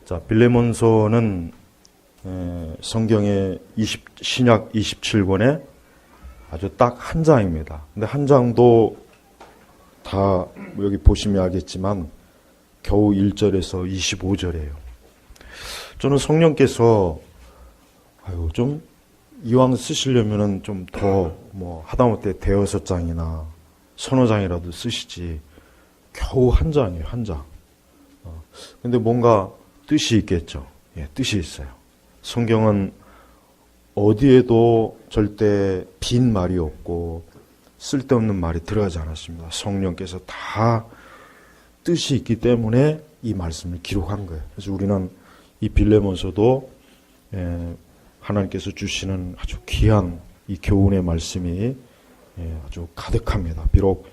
자, 빌레몬서는 성경의 신약 27권에 아주 딱 한 장입니다. 근데 한 장도 다 여기 보시면 알겠지만 겨우 1절에서 25절이에요. 저는 성령께서 좀 이왕 쓰시려면은 좀 더 하다못해 대여섯 장이나 서너 장이라도 쓰시지 겨우 한 장이에요, 한 장. 근데 뭔가 뜻이 있겠죠. 예, 뜻이 있어요. 성경은 어디에도 절대 빈 말이 없고 쓸데없는 말이 들어가지 않았습니다. 성령께서 다 뜻이 있기 때문에 이 말씀을 기록한 거예요. 그래서 우리는 이 빌레몬서도 하나님께서 주시는 아주 귀한 이 교훈의 말씀이 아주 가득합니다. 비록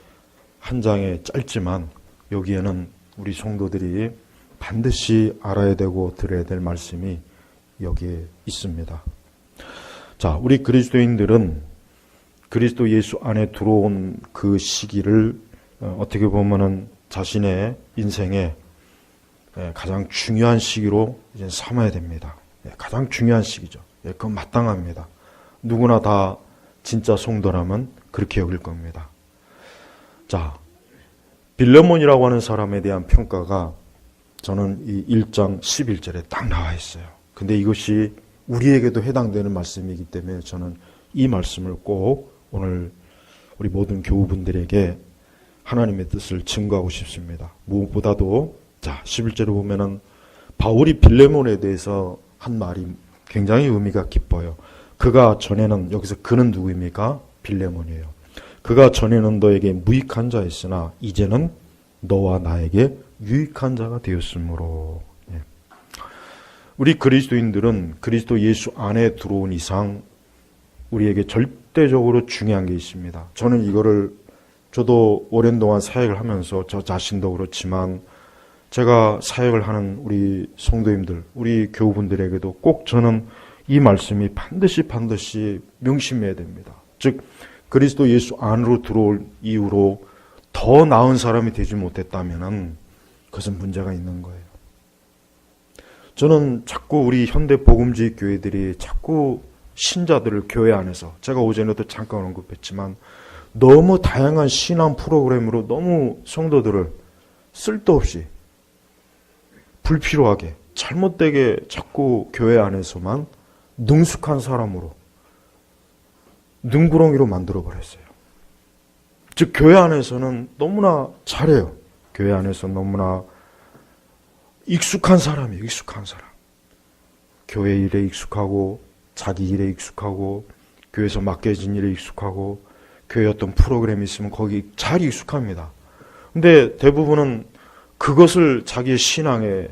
한 장에 짧지만 여기에는 우리 성도들이 반드시 알아야 되고 들어야 될 말씀이 여기에 있습니다. 자, 우리 그리스도인들은 그리스도 예수 안에 들어온 그 시기를 어떻게 보면은 자신의 인생에 가장 중요한 시기로 이제 삼아야 됩니다. 가장 중요한 시기죠. 그건 마땅합니다. 누구나 다 진짜 성도라면 그렇게 여길 겁니다. 자, 빌레몬이라고 하는 사람에 대한 평가가 저는 이 1장 11절에 딱 나와 있어요. 근데 이것이 우리에게도 해당되는 말씀이기 때문에 저는 이 말씀을 꼭 오늘 우리 모든 교우분들에게 하나님의 뜻을 증거하고 싶습니다. 무엇보다도 자, 11절에 보면은 바울이 빌레몬에 대해서 한 말이 굉장히 의미가 깊어요. 그가 전에는, 여기서 그는 누구입니까? 빌레몬이에요. 그가 전에는 너에게 무익한 자였으나 이제는 너와 나에게 유익한 자가 되었으므로. 우리 그리스도인들은 그리스도 예수 안에 들어온 이상 우리에게 절대적으로 중요한 게 있습니다. 저는 이거를 저도 오랜 동안 사역을 하면서 저 자신도 그렇지만 제가 사역을 하는 우리 성도님들, 우리 교우분들에게도 꼭 저는 이 말씀이 반드시 명심해야 됩니다. 즉 그리스도 예수 안으로 들어올 이후로 더 나은 사람이 되지 못했다면 그것은 문제가 있는 거예요. 저는 자꾸 우리 현대 복음주의 교회들이 자꾸 신자들을 교회 안에서, 제가 오전에도 잠깐 언급했지만 너무 다양한 신앙 프로그램으로 너무 성도들을 쓸데없이 불필요하게 잘못되게 자꾸 교회 안에서만 능숙한 사람으로 능구렁이로 만들어버렸어요. 즉 교회 안에서는 너무나 잘해요. 교회 안에서 너무나 익숙한 사람이에요. 익숙한 사람. 교회 일에 익숙하고 자기 일에 익숙하고 교회에서 맡겨진 일에 익숙하고 교회 어떤 프로그램이 있으면 거기 잘 익숙합니다. 근데 대부분은 그것을 자기의 신앙에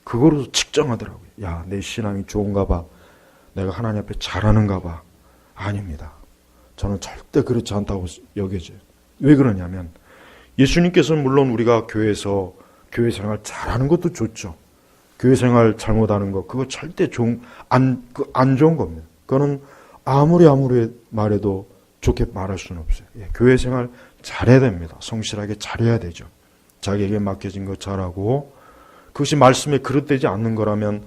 그거로 측정하더라고요. 야, 내 신앙이 좋은가 봐. 내가 하나님 앞에 잘하는가 봐. 아닙니다. 저는 절대 그렇지 않다고 여겨져요. 왜 그러냐면 예수님께서는 물론 우리가 교회에서 교회 생활 잘하는 것도 좋죠. 교회 생활 잘못하는 거 그거 절대 안 좋은 겁니다. 그거는 아무리 말해도 좋게 말할 수는 없어요. 교회 생활 잘해야 됩니다. 성실하게 잘해야 되죠. 자기에게 맡겨진 거 잘하고 그것이 말씀에 그릇되지 않는 거라면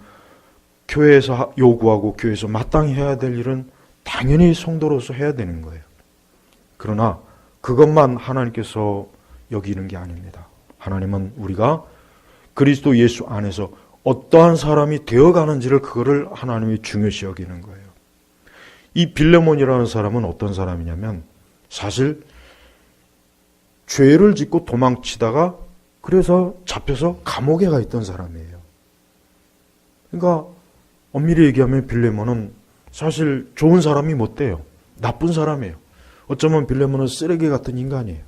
교회에서 요구하고 교회에서 마땅히 해야 될 일은 당연히 성도로서 해야 되는 거예요. 그러나 그것만 하나님께서 여기는 게 아닙니다. 하나님은 우리가 그리스도 예수 안에서 어떠한 사람이 되어가는지를 그거를 하나님이 중요시 여기는 거예요. 이 빌레몬이라는 사람은 어떤 사람이냐면 사실 죄를 짓고 도망치다가 그래서 잡혀서 감옥에 가 있던 사람이에요. 그러니까 엄밀히 얘기하면 빌레몬은 사실 좋은 사람이 못 돼요. 나쁜 사람이에요. 어쩌면 빌레몬은 쓰레기 같은 인간이에요.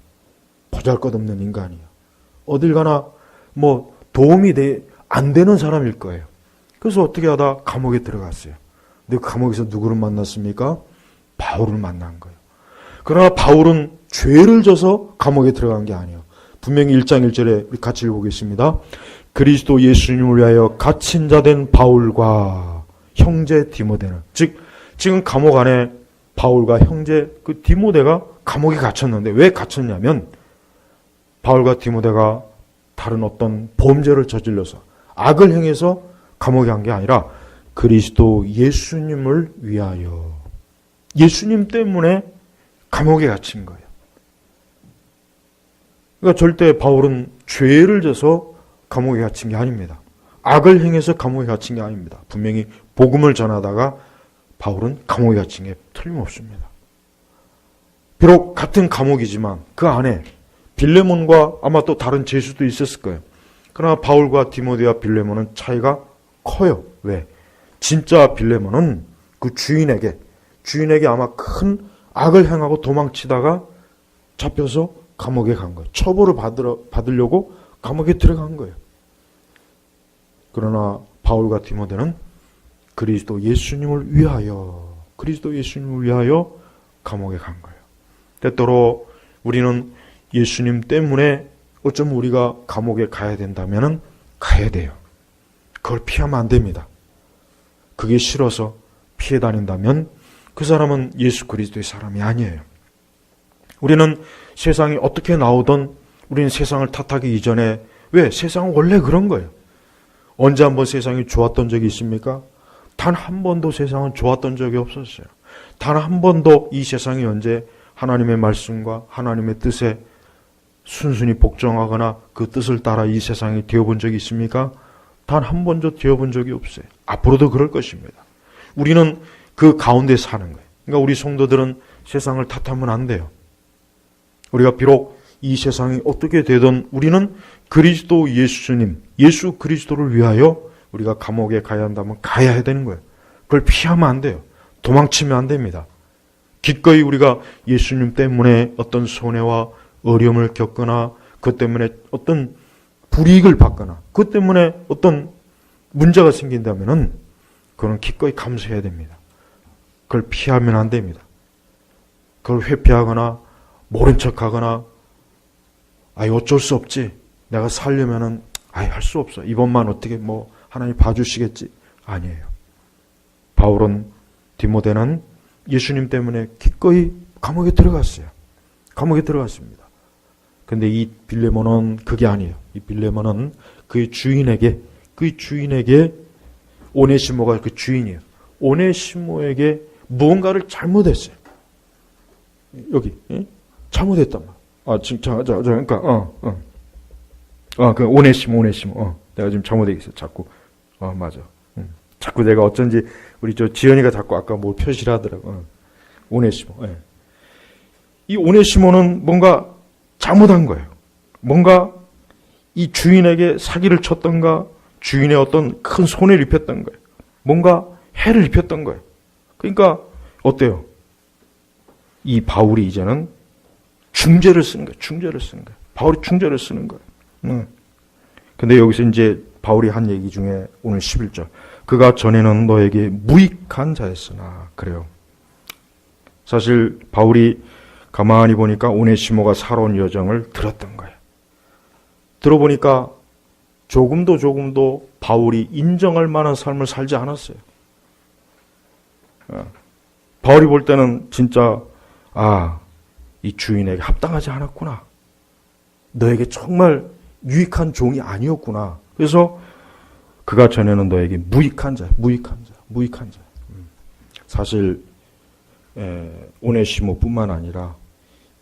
보잘것없는 인간이에요. 어딜 가나 도움이 안 되는 사람일 거예요. 그래서 어떻게 하다 감옥에 들어갔어요. 근데 그 감옥에서 누구를 만났습니까? 바울을 만난 거예요. 그러나 바울은 죄를 져서 감옥에 들어간 게 아니에요. 분명히 1장 1절에 우리 같이 읽어보겠습니다. 그리스도 예수님을 위하여 갇힌 자 된 바울과 형제 디모데는, 즉 지금 감옥 안에 바울과 형제 그 디모데가 감옥에 갇혔는데 왜 갇혔냐면 바울과 디모데가 다른 어떤 범죄를 저질러서 악을 행해서 감옥에 간 게 아니라 그리스도 예수님을 위하여, 예수님 때문에 감옥에 갇힌 거예요. 그러니까 절대 바울은 죄를 져서 감옥에 갇힌 게 아닙니다. 악을 행해서 감옥에 갇힌 게 아닙니다. 분명히 복음을 전하다가 바울은 감옥에 갇힌 게 틀림없습니다. 비록 같은 감옥이지만 그 안에 빌레몬과 아마 또 다른 죄수도 있었을 거예요. 그러나 바울과 디모데와 빌레몬은 차이가 커요. 왜? 진짜 빌레몬은 그 주인에게 아마 큰 악을 행하고 도망치다가 잡혀서 감옥에 간 거예요. 처벌을 받으려고 감옥에 들어간 거예요. 그러나 바울과 디모데는 그리스도 예수님을 위하여 감옥에 간 거예요. 때때로 우리는 예수님 때문에 어쩌면 우리가 감옥에 가야 된다면 가야 돼요. 그걸 피하면 안 됩니다. 그게 싫어서 피해 다닌다면 그 사람은 예수 그리스도의 사람이 아니에요. 우리는 세상이 어떻게 나오던 우리는 세상을 탓하기 이전에, 왜? 세상은 원래 그런 거예요. 언제 한번 세상이 좋았던 적이 있습니까? 단 한 번도 세상은 좋았던 적이 없었어요. 단 한 번도 이 세상이 언제 하나님의 말씀과 하나님의 뜻에 순순히 복종하거나 그 뜻을 따라 이 세상이 되어본 적이 있습니까? 단 한 번도 되어본 적이 없어요. 앞으로도 그럴 것입니다. 우리는 그 가운데 사는 거예요. 그러니까 우리 성도들은 세상을 탓하면 안 돼요. 우리가 비록 이 세상이 어떻게 되든 우리는 그리스도 예수님, 예수 그리스도를 위하여 우리가 감옥에 가야 한다면 가야 되는 거예요. 그걸 피하면 안 돼요. 도망치면 안 됩니다. 기꺼이 우리가 예수님 때문에 어떤 손해와 어려움을 겪거나 그것 때문에 어떤 불이익을 받거나 그것 때문에 어떤 문제가 생긴다면 그건 기꺼이 감수해야 됩니다. 그걸 피하면 안 됩니다. 그걸 회피하거나 모른 척하거나 어쩔 수 없지. 내가 살려면은 할 수 없어. 이번만 어떻게 하나님 봐주시겠지. 아니에요. 바울은 디모데는 예수님 때문에 기꺼이 감옥에 들어갔어요. 감옥에 들어갔습니다. 근데 이 빌레몬은 그게 아니에요. 이 빌레몬은 그의 주인에게 오네시모가 그 주인이에요. 오네시모에게 무언가를 잘못했어요. 여기 잘못했단 말이야. 그러니까 그 오네시모. 내가 지금 잘못했어. 자꾸 맞아. 자꾸 내가 어쩐지 우리 지연이가 자꾸 아까 뭘 표시를 하더라고. 오네시모. 이 오네시모는 뭔가 잘못한 거예요. 뭔가 이 주인에게 사기를 쳤던가 주인의 어떤 큰 손해를 입혔던 거예요. 뭔가 해를 입혔던 거예요. 그러니까 어때요? 이 바울이 이제는 중죄를 쓰는 거예요. 바울이 중죄를 쓰는 거예요. 근데 여기서 이제 바울이 한 얘기 중에 오늘 11절. 그가 전에는 너에게 무익한 자였으나. 그래요. 사실 바울이 가만히 보니까 오네시모가 살아온 여정을 들었던 거예요. 들어보니까 조금도 바울이 인정할 만한 삶을 살지 않았어요. 바울이 볼 때는 진짜 이 주인에게 합당하지 않았구나. 너에게 정말 유익한 종이 아니었구나. 그래서 그가 전에는 너에게 무익한 자. 사실 오네시모뿐만 아니라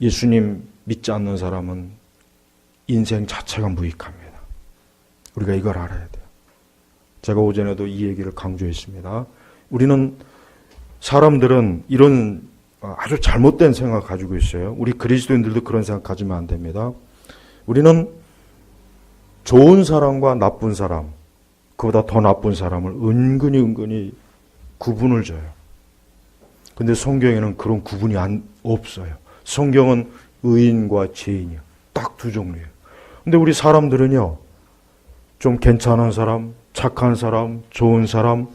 예수님 믿지 않는 사람은 인생 자체가 무익합니다. 우리가 이걸 알아야 돼요. 제가 오전에도 이 얘기를 강조했습니다. 사람들은 이런 아주 잘못된 생각을 가지고 있어요. 우리 그리스도인들도 그런 생각 가지면 안 됩니다. 우리는 좋은 사람과 나쁜 사람, 그보다 더 나쁜 사람을 은근히 구분을 져요. 근데 성경에는 그런 구분이 없어요. 성경은 의인과 죄인이요. 딱 두 종류예요. 근데 우리 사람들은요, 좀 괜찮은 사람, 착한 사람, 좋은 사람,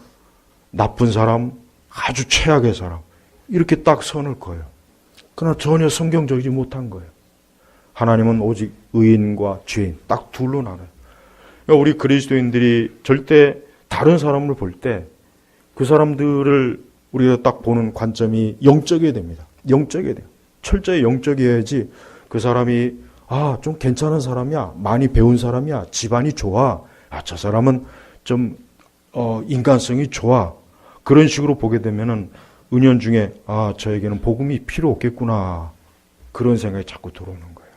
나쁜 사람, 아주 최악의 사람, 이렇게 딱 선을 그어요. 그러나 전혀 성경적이지 못한 거예요. 하나님은 오직 의인과 죄인, 딱 둘로 나눠요. 그러니까 우리 그리스도인들이 절대 다른 사람을 볼 때 그 사람들을 우리가 딱 보는 관점이 영적이어야 됩니다. 영적이어야 돼요. 철저히 영적이어야지 그 사람이 좀 괜찮은 사람이야. 많이 배운 사람이야. 집안이 좋아. 저 사람은 좀 인간성이 좋아. 그런 식으로 보게 되면은 은연중에 저에게는 복음이 필요 없겠구나. 그런 생각이 자꾸 들어오는 거예요.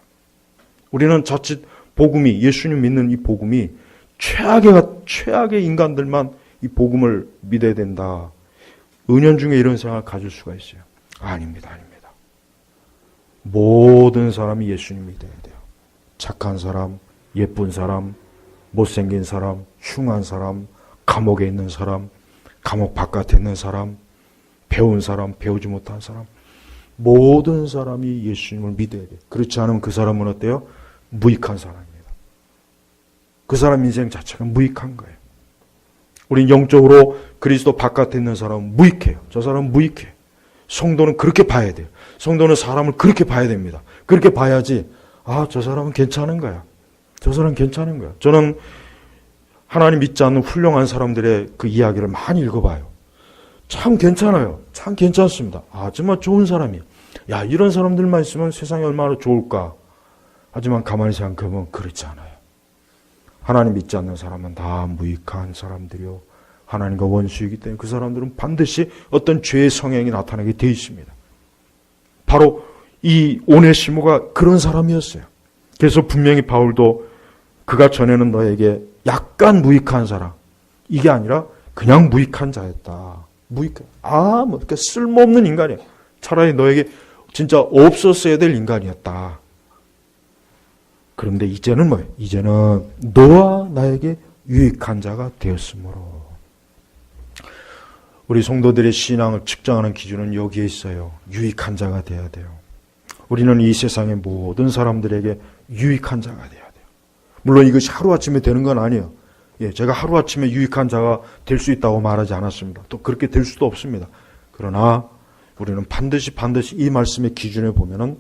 우리는 자칫 복음이, 예수님 믿는 이 복음이 최악의 인간들만 이 복음을 믿어야 된다. 은연중에 이런 생각을 가질 수가 있어요. 아닙니다. 모든 사람이 예수님 믿어야 돼요. 착한 사람, 예쁜 사람, 못생긴 사람, 흉한 사람, 감옥에 있는 사람, 감옥 바깥에 있는 사람, 배운 사람, 배우지 못한 사람, 모든 사람이 예수님을 믿어야 돼요. 그렇지 않으면 그 사람은 어때요? 무익한 사람입니다. 그 사람 인생 자체가 무익한 거예요. 우린 영적으로 그리스도 바깥에 있는 사람은 무익해요. 저 사람은 무익해요. 성도는 그렇게 봐야 돼요. 성도는 사람을 그렇게 봐야 됩니다. 그렇게 봐야지 저 사람은 괜찮은 거야. 저 사람은 괜찮은 거야. 저는 하나님 믿지 않는 훌륭한 사람들의 그 이야기를 많이 읽어봐요. 참 괜찮아요. 참 괜찮습니다. 정말 좋은 사람이야. 이런 사람들만 있으면 세상이 얼마나 좋을까. 하지만 가만히 생각해보면 그렇지 않아요. 하나님 믿지 않는 사람은 다 무익한 사람들이요. 하나님과 원수이기 때문에 그 사람들은 반드시 어떤 죄의 성향이 나타나게 되어 있습니다. 바로 이 오네시모가 그런 사람이었어요. 그래서 분명히 바울도 그가 전에는 너에게 약간 무익한 사람, 이게 아니라 그냥 무익한 자였다. 무익한, 그러니까 쓸모없는 인간이야. 차라리 너에게 진짜 없었어야 될 인간이었다. 그런데 이제는 뭐예요? 이제는 너와 나에게 유익한 자가 되었으므로. 우리 성도들의 신앙을 측정하는 기준은 여기에 있어요. 유익한 자가 돼야 돼요. 우리는 이 세상의 모든 사람들에게 유익한 자가 돼야 돼요. 물론 이것이 하루아침에 되는 건 아니에요. 제가 하루아침에 유익한 자가 될 수 있다고 말하지 않았습니다. 또 그렇게 될 수도 없습니다. 그러나 우리는 반드시 이 말씀의 기준에 보면은,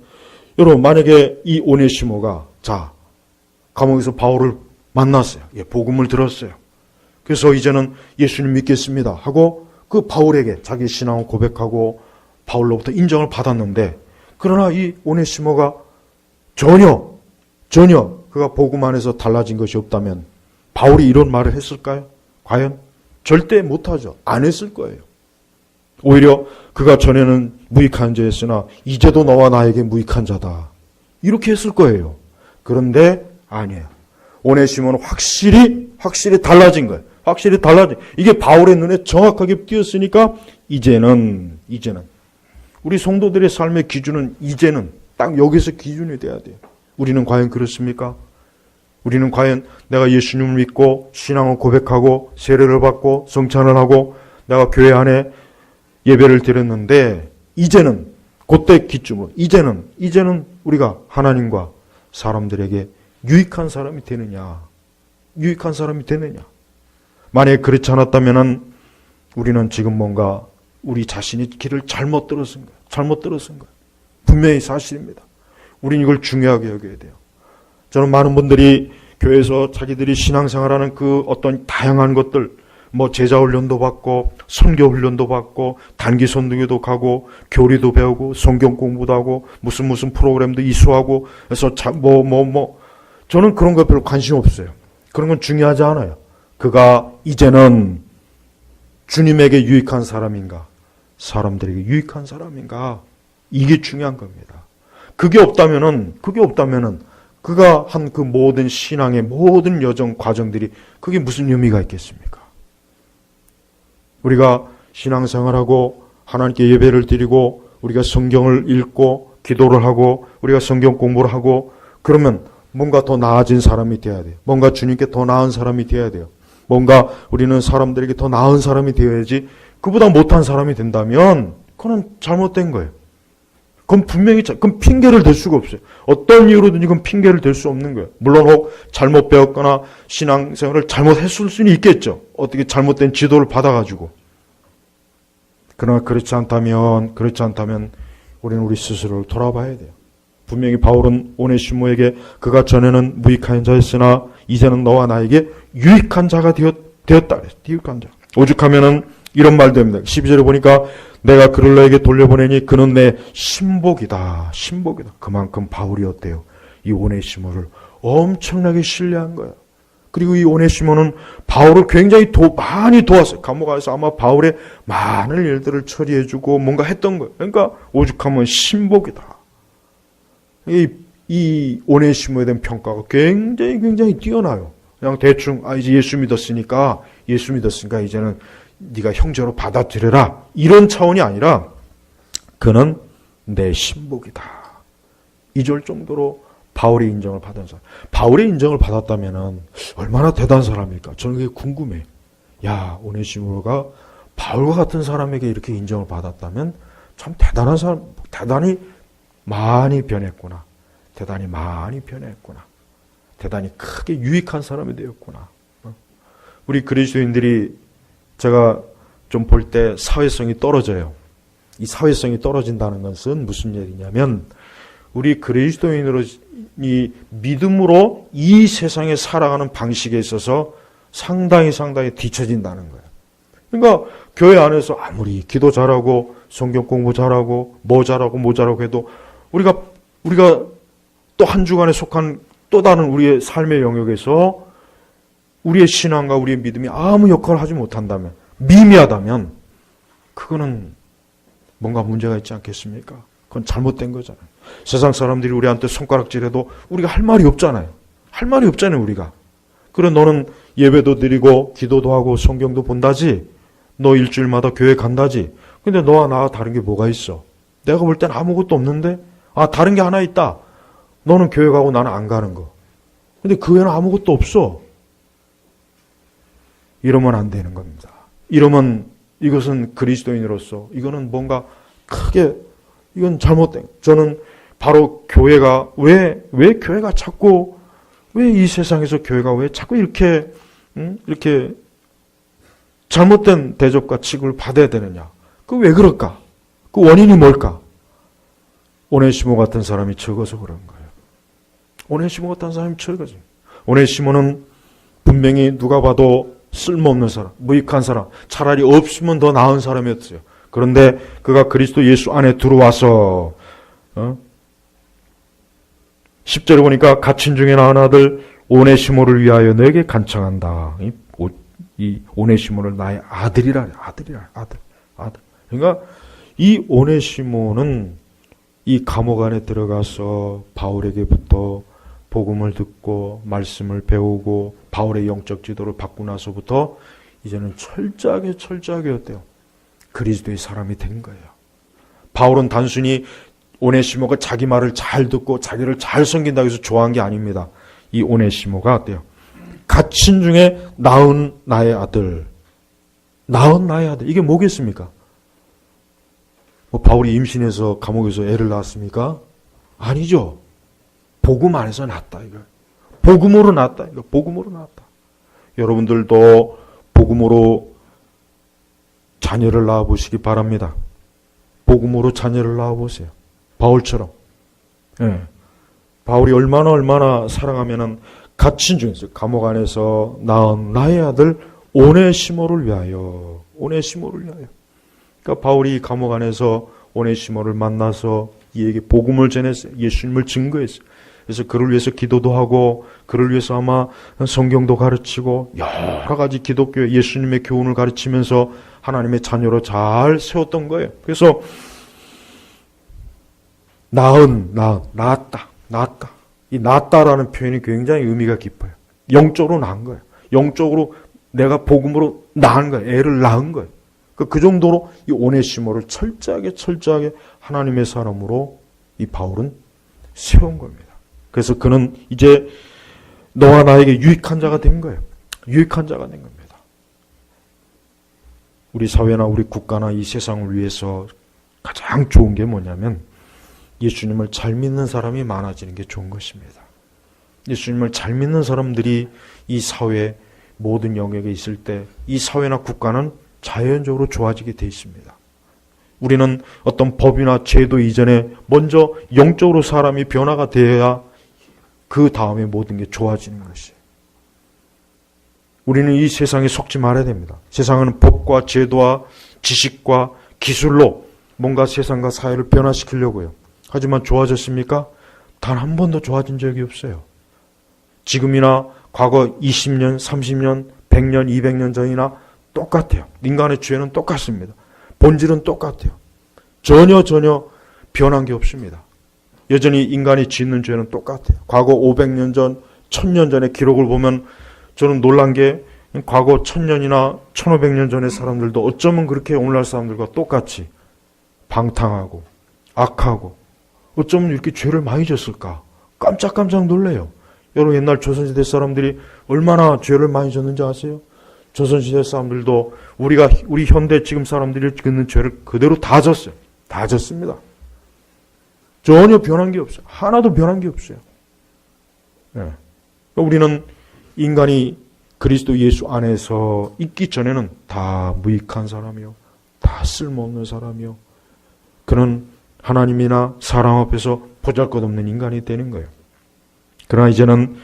여러분, 만약에 이 오네시모가 감옥에서 바울을 만났어요. 복음을 들었어요. 그래서 이제는 예수님 믿겠습니다 하고 그 바울에게 자기 신앙을 고백하고 바울로부터 인정을 받았는데, 그러나 이 오네시모가 전혀 그가 복음 안에서 달라진 것이 없다면 바울이 이런 말을 했을까요? 과연? 절대 못하죠. 안 했을 거예요. 오히려 그가 전에는 무익한 자였으나 이제도 너와 나에게 무익한 자다. 이렇게 했을 거예요. 그런데 아니에요. 오네시모는 확실히 달라진 거예요. 확실히 달라진. 이게 바울의 눈에 정확하게 띄었으니까 이제는 우리 성도들의 삶의 기준은 이제는 딱 여기서 기준이 돼야 돼요. 우리는 과연 그렇습니까? 우리는 과연 내가 예수님을 믿고 신앙을 고백하고 세례를 받고 성찬을 하고 내가 교회 안에 예배를 드렸는데 이제는 그때 기준으로 이제는 우리가 하나님과 사람들에게 유익한 사람이 되느냐? 유익한 사람이 되느냐? 만약에 그렇지 않았다면은 우리는 지금 뭔가 우리 자신이 길을 잘못 들어선 거예요. 분명히 사실입니다. 우리는 이걸 중요하게 여겨야 돼요. 저는 많은 분들이 교회에서 자기들이 신앙생활하는 그 어떤 다양한 것들, 제자훈련도 받고 선교훈련도 받고 단기 선교도 가고 교리도 배우고 성경 공부도 하고 무슨 프로그램도 이수하고 해서 저는 그런 거 별로 관심 없어요. 그런 건 중요하지 않아요. 그가 이제는 주님에게 유익한 사람인가, 사람들에게 유익한 사람인가, 이게 중요한 겁니다. 그게 없다면은 그가 한 그 모든 신앙의 모든 여정 과정들이 그게 무슨 의미가 있겠습니까? 우리가 신앙생활하고 하나님께 예배를 드리고 우리가 성경을 읽고 기도를 하고 우리가 성경 공부를 하고 그러면 뭔가 더 나아진 사람이 돼야 돼요. 뭔가 주님께 더 나은 사람이 돼야 돼요. 뭔가 우리는 사람들에게 더 나은 사람이 되어야지, 그보다 못한 사람이 된다면 그건 잘못된 거예요. 그건 분명히 그건 핑계를 댈 수가 없어요. 어떤 이유로든지 그건 핑계를 댈 수 없는 거예요. 물론 혹 잘못 배웠거나 신앙생활을 잘못했을 수는 있겠죠. 어떻게 잘못된 지도를 받아가지고. 그러나 그렇지 않다면 우리는 우리 스스로를 돌아봐야 돼요. 분명히 바울은 오네시모에게 그가 전에는 무익한 자였으나 이제는 너와 나에게 유익한 자가 되었다. 유익한 자. 오죽하면은 이런 말도 합니다. 12절에 보니까 내가 그를 너에게 돌려보내니 그는 내 신복이다. 그만큼 바울이 어때요? 이 오네시모를 엄청나게 신뢰한 거야. 그리고 이 오네시모는 바울을 굉장히 많이 도왔어요. 감옥 안에서 아마 바울의 많은 일들을 처리해주고 뭔가 했던 거예요. 그러니까 오죽하면 신복이다. 이 오네시모에 대한 평가가 굉장히 뛰어나요. 그냥 대충 이제 예수 믿었으니까 이제는 네가 형제로 받아들여라, 이런 차원이 아니라 그는 내 신복이다, 이럴 정도로 바울의 인정을 받은 사람. 바울의 인정을 받았다면 얼마나 대단한 사람일까? 저는 그게 궁금해. 야, 오네시모가 바울과 같은 사람에게 이렇게 인정을 받았다면 참 대단한 사람, 대단히 많이 변했구나. 대단히 크게 유익한 사람이 되었구나. 우리 그리스도인들이 제가 좀 볼 때 사회성이 떨어져요. 이 사회성이 떨어진다는 것은 무슨 얘기냐면 우리 그리스도인으로 이 믿음으로 이 세상에 살아가는 방식에 있어서 상당히 뒤처진다는 거예요. 그러니까 교회 안에서 아무리 기도 잘하고 성경 공부 잘하고 뭐 잘하고 해도 우리가 또 한 주간에 속한 또 다른 우리의 삶의 영역에서 우리의 신앙과 우리의 믿음이 아무 역할을 하지 못한다면, 미미하다면 그거는 뭔가 문제가 있지 않겠습니까? 그건 잘못된 거잖아요. 세상 사람들이 우리한테 손가락질해도 우리가 할 말이 없잖아요. 우리가. 그래, 너는 예배도 드리고 기도도 하고 성경도 본다지, 너 일주일마다 교회 간다지. 근데 너와 나와 다른 게 뭐가 있어? 내가 볼 땐 아무것도 없는데? 다른 게 하나 있다. 너는 교회 가고 나는 안 가는 거. 근데 그 외에는 아무것도 없어. 이러면 안 되는 겁니다. 이러면 이것은 그리스도인으로서 이거는 뭔가 크게 이건 잘못된. 저는 바로 교회가 왜 교회가 자꾸 왜 이 세상에서 교회가 왜 자꾸 이렇게 잘못된 대접과 취급을 받아야 되느냐? 그 왜 그럴까? 그 원인이 뭘까? 오네시모 같은 사람이 적어서 그런 거예요. 오네시모 같은 사람이 적어서. 오네시모는 분명히 누가 봐도 쓸모없는 사람, 무익한 사람, 차라리 없으면 더 나은 사람이었어요. 그런데 그가 그리스도 예수 안에 들어와서 10절에 보니까 갇힌 중에 낳은 아들 오네시모를 위하여 너에게 간청한다. 이 오네시모를 나의 아들이라. 그러니까 이 오네시모는 이 감옥 안에 들어가서 바울에게부터 복음을 듣고 말씀을 배우고 바울의 영적 지도를 받고 나서부터 이제는 철저하게 어때요? 그리스도의 사람이 된 거예요. 바울은 단순히 오네시모가 자기 말을 잘 듣고 자기를 잘 섬긴다고 해서 좋아한 게 아닙니다. 이 오네시모가 어때요? 갇힌 중에 낳은 나의 아들. 이게 뭐겠습니까? 바울이 임신해서 감옥에서 애를 낳았습니까? 아니죠. 복음 안에서 낳았다. 이거. 복음으로 낳았다. 여러분들도 복음으로 자녀를 낳아보시기 바랍니다. 복음으로 자녀를 낳아보세요. 바울처럼. 예. 바울이 얼마나 사랑하면은 갇힌 중에서 감옥 안에서 낳은 나의 아들 오네시모를 위하여. 그러니까 바울이 감옥 안에서 오네시모를 만나서 이에게 복음을 전했어요. 예수님을 증거했어요. 그래서 그를 위해서 기도도 하고 그를 위해서 아마 성경도 가르치고 여러 가지 기독교 예수님의 교훈을 가르치면서 하나님의 자녀로 잘 세웠던 거예요. 그래서 낳았다. 이 낳았다라는 표현이 굉장히 의미가 깊어요. 영적으로 낳은 거예요. 영적으로 내가 복음으로 낳은 거예요. 애를 낳은 거예요. 그 정도로 이 오네시모를 철저하게 하나님의 사람으로 이 바울은 세운 겁니다. 그래서 그는 이제 너와 나에게 유익한 자가 된 거예요. 우리 사회나 우리 국가나 이 세상을 위해서 가장 좋은 게 뭐냐면 예수님을 잘 믿는 사람이 많아지는 게 좋은 것입니다. 예수님을 잘 믿는 사람들이 이 사회 모든 영역에 있을 때 이 사회나 국가는 자연적으로 좋아지게 돼 있습니다. 우리는 어떤 법이나 제도 이전에 먼저 영적으로 사람이 변화가 되어야 그 다음에 모든 게 좋아지는 것이에요. 우리는 이 세상에 속지 말아야 됩니다. 세상은 법과 제도와 지식과 기술로 뭔가 세상과 사회를 변화시키려고요. 하지만 좋아졌습니까? 단 한 번도 좋아진 적이 없어요. 지금이나 과거 20년, 30년, 100년, 200년 전이나 똑같아요. 인간의 죄는 똑같습니다. 본질은 똑같아요. 전혀 변한 게 없습니다. 여전히 인간이 짓는 죄는 똑같아요. 과거 500년 전, 1000년 전의 기록을 보면 저는 놀란 게 과거 1000년이나 1500년 전의 사람들도 어쩌면 그렇게 오늘날 사람들과 똑같이 방탕하고 악하고 어쩌면 이렇게 죄를 많이 졌을까? 깜짝깜짝 놀래요. 여러분 옛날 조선시대 사람들이 얼마나 죄를 많이 졌는지 아세요? 조선시대 사람들도 우리 현대 지금 사람들이 짓는 죄를 그대로 다 졌어요. 다 졌습니다. 전혀 변한 게 없어요. 하나도 변한 게 없어요. 네. 우리는 인간이 그리스도 예수 안에서 있기 전에는 다 무익한 사람이요. 다 쓸모없는 사람이요. 그는 하나님이나 사람 앞에서 보잘것없는 인간이 되는 거예요. 그러나 이제는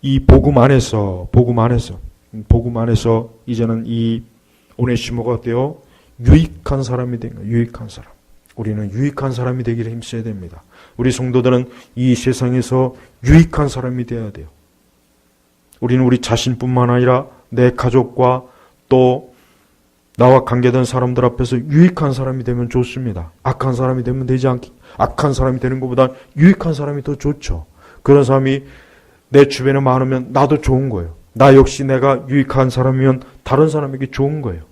이 복음 안에서 이제는 이 오네시모가 되어 유익한 사람이 된 거예요. 유익한 사람. 우리는 유익한 사람이 되기를 힘써야 됩니다. 우리 성도들은 이 세상에서 유익한 사람이 되어야 돼요. 우리는 우리 자신뿐만 아니라 내 가족과 또 나와 관계된 사람들 앞에서 유익한 사람이 되면 좋습니다. 악한 사람이 되면 되지 않기. 악한 사람이 되는 것보다 유익한 사람이 더 좋죠. 그런 사람이 내 주변에 많으면 나도 좋은 거예요. 나 역시 내가 유익한 사람이면 다른 사람에게 좋은 거예요.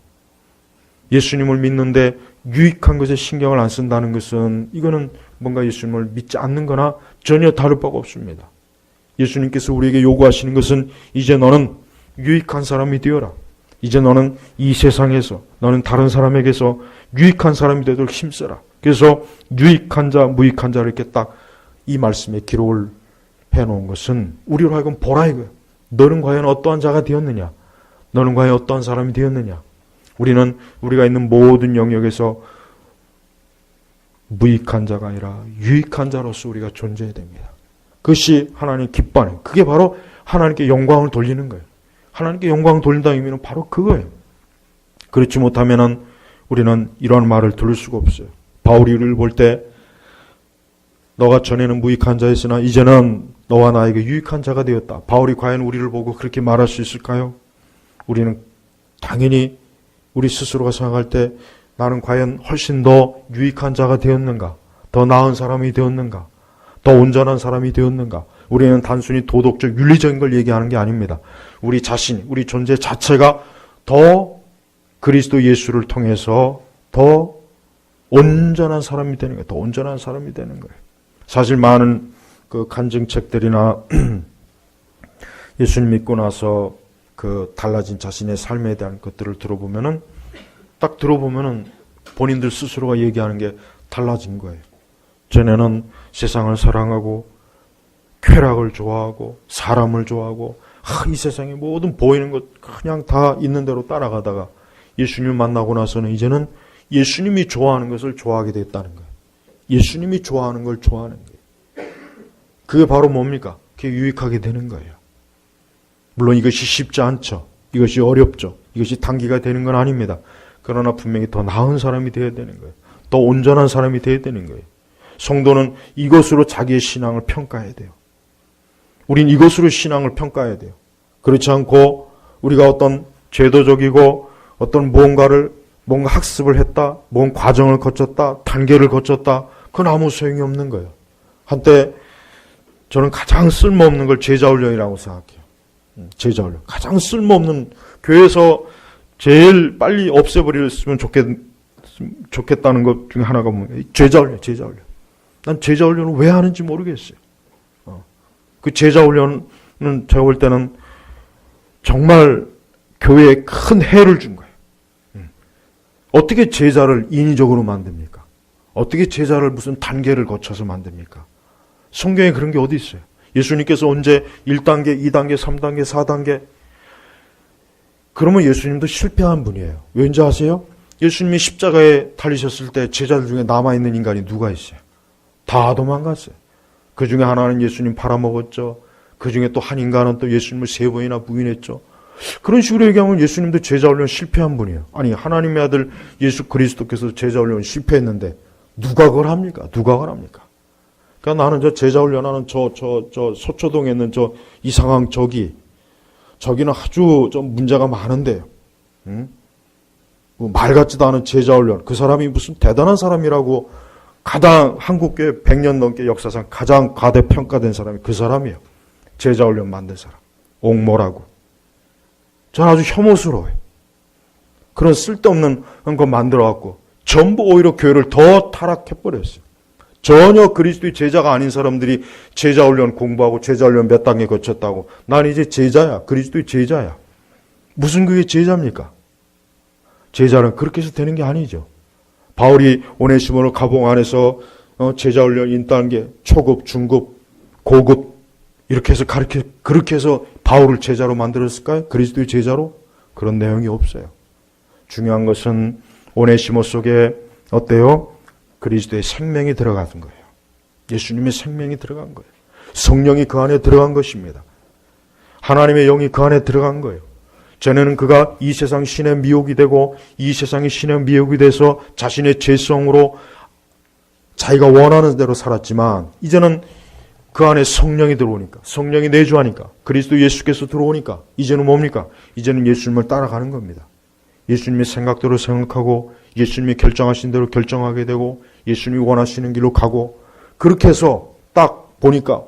예수님을 믿는데 유익한 것에 신경을 안 쓴다는 것은 이거는 뭔가 예수님을 믿지 않는 거나 전혀 다를 바가 없습니다. 예수님께서 우리에게 요구하시는 것은 이제 너는 유익한 사람이 되어라. 이제 너는 이 세상에서 너는 다른 사람에게서 유익한 사람이 되도록 힘써라. 그래서 유익한 자, 무익한 자를 이렇게 딱 이 말씀에 기록을 해놓은 것은 우리로 하여금 보라 이거예요. 너는 과연 어떠한 자가 되었느냐? 너는 과연 어떠한 사람이 되었느냐? 우리는 우리가 있는 모든 영역에서 무익한 자가 아니라 유익한 자로서 우리가 존재해야 됩니다. 그것이 하나님 기뻐하는, 그게 바로 하나님께 영광을 돌리는 거예요. 하나님께 영광을 돌린다는 의미는 바로 그거예요. 그렇지 못하면은 우리는 이런 말을 들을 수가 없어요. 바울이 우리를 볼 때 너가 전에는 무익한 자였으나 이제는 너와 나에게 유익한 자가 되었다. 바울이 과연 우리를 보고 그렇게 말할 수 있을까요? 우리는 당연히 우리 스스로가 생각할 때 나는 과연 훨씬 더 유익한 자가 되었는가? 더 나은 사람이 되었는가? 더 온전한 사람이 되었는가? 우리는 단순히 도덕적 윤리적인 걸 얘기하는 게 아닙니다. 우리 자신, 우리 존재 자체가 더 그리스도 예수를 통해서 더 온전한 사람이 되는 거예요. 더 온전한 사람이 되는 거예요. 사실 많은 그 간증책들이나 예수님 믿고 나서 그 달라진 자신의 삶에 대한 것들을 들어보면은 딱 들어보면은 본인들 스스로가 얘기하는 게 달라진 거예요. 전에는 세상을 사랑하고 쾌락을 좋아하고 사람을 좋아하고 이 세상에 모든 보이는 것 그냥 다 있는 대로 따라가다가 예수님 만나고 나서는 이제는 예수님이 좋아하는 것을 좋아하게 됐다는 거예요. 예수님이 좋아하는 걸 좋아하는 거예요. 그게 바로 뭡니까? 그게 유익하게 되는 거예요. 물론 이것이 쉽지 않죠. 이것이 어렵죠. 이것이 단기가 되는 건 아닙니다. 그러나 분명히 더 나은 사람이 되어야 되는 거예요. 더 온전한 사람이 되어야 되는 거예요. 성도는 이것으로 자기의 신앙을 평가해야 돼요. 우린 이것으로 신앙을 평가해야 돼요. 그렇지 않고 우리가 어떤 제도적이고 어떤 뭔가 학습을 했다, 뭔 과정을 거쳤다, 단계를 거쳤다, 그건 아무 소용이 없는 거예요. 한때 저는 가장 쓸모없는 걸 제자훈련이라고 생각해요. 제자훈련. 가장 쓸모없는, 교회에서 제일 빨리 없애버렸으면 좋겠다는 것 중에 하나가 뭐예요? 제자훈련. 난 제자훈련을 왜 하는지 모르겠어요. 그 제자훈련은 제가 볼 때는 정말 교회에 큰 해를 준 거예요. 어떻게 제자를 인위적으로 만듭니까? 어떻게 제자를 무슨 단계를 거쳐서 만듭니까? 성경에 그런 게 어디 있어요? 예수님께서 언제 1단계, 2단계, 3단계, 4단계 그러면 예수님도 실패한 분이에요. 왠지 아세요? 예수님이 십자가에 달리셨을 때 제자들 중에 남아있는 인간이 누가 있어요? 다 도망갔어요. 그 중에 하나는 예수님 팔아먹었죠. 그 중에 또 한 인간은 또 예수님을 3번이나 부인했죠. 그런 식으로 얘기하면 예수님도 제자훈련 실패한 분이에요. 아니 하나님의 아들 예수 그리스도께서 제자훈련 실패했는데 누가 그걸 합니까? 누가 그걸 합니까? 그러니까 나는 저 제자 훈련하는 저 소초동에 있는 저 이상한 저기는 아주 좀 문제가 많은데요. 말 같지도 않은 제자 훈련. 그 사람이 무슨 대단한 사람이라고 가장 한국교회 100년 넘게 역사상 가장 과대평가된 사람이 그 사람이에요. 제자 훈련 만든 사람. 옥모라고. 저는 아주 혐오스러워요. 그런 쓸데없는 거 만들어갖고 전부 오히려 교회를 더 타락해버렸어요. 전혀 그리스도의 제자가 아닌 사람들이 제자훈련 공부하고 제자훈련 몇 단계 거쳤다고 난 이제 제자야. 그리스도의 제자야. 무슨 그게 제자입니까? 제자는 그렇게 해서 되는 게 아니죠. 바울이 오네시모를 가봉 안에서 제자훈련 1단계, 초급, 중급, 고급 이렇게 해서 그렇게 해서 바울을 제자로 만들었을까요? 그리스도의 제자로? 그런 내용이 없어요. 중요한 것은 오네시모 속에 어때요? 그리스도의 생명이 들어간 거예요. 예수님의 생명이 들어간 거예요. 성령이 그 안에 들어간 것입니다. 하나님의 영이 그 안에 들어간 거예요. 전에는 그가 이 세상 신의 미혹이 되고 이 세상이 신의 미혹이 돼서 자신의 죄성으로 자기가 원하는 대로 살았지만 이제는 그 안에 성령이 들어오니까 성령이 내주하니까 그리스도 예수께서 들어오니까 이제는 뭡니까? 이제는 예수님을 따라가는 겁니다. 예수님의 생각대로 생각하고 예수님이 결정하신 대로 결정하게 되고 예수님이 원하시는 길로 가고 그렇게 해서 딱 보니까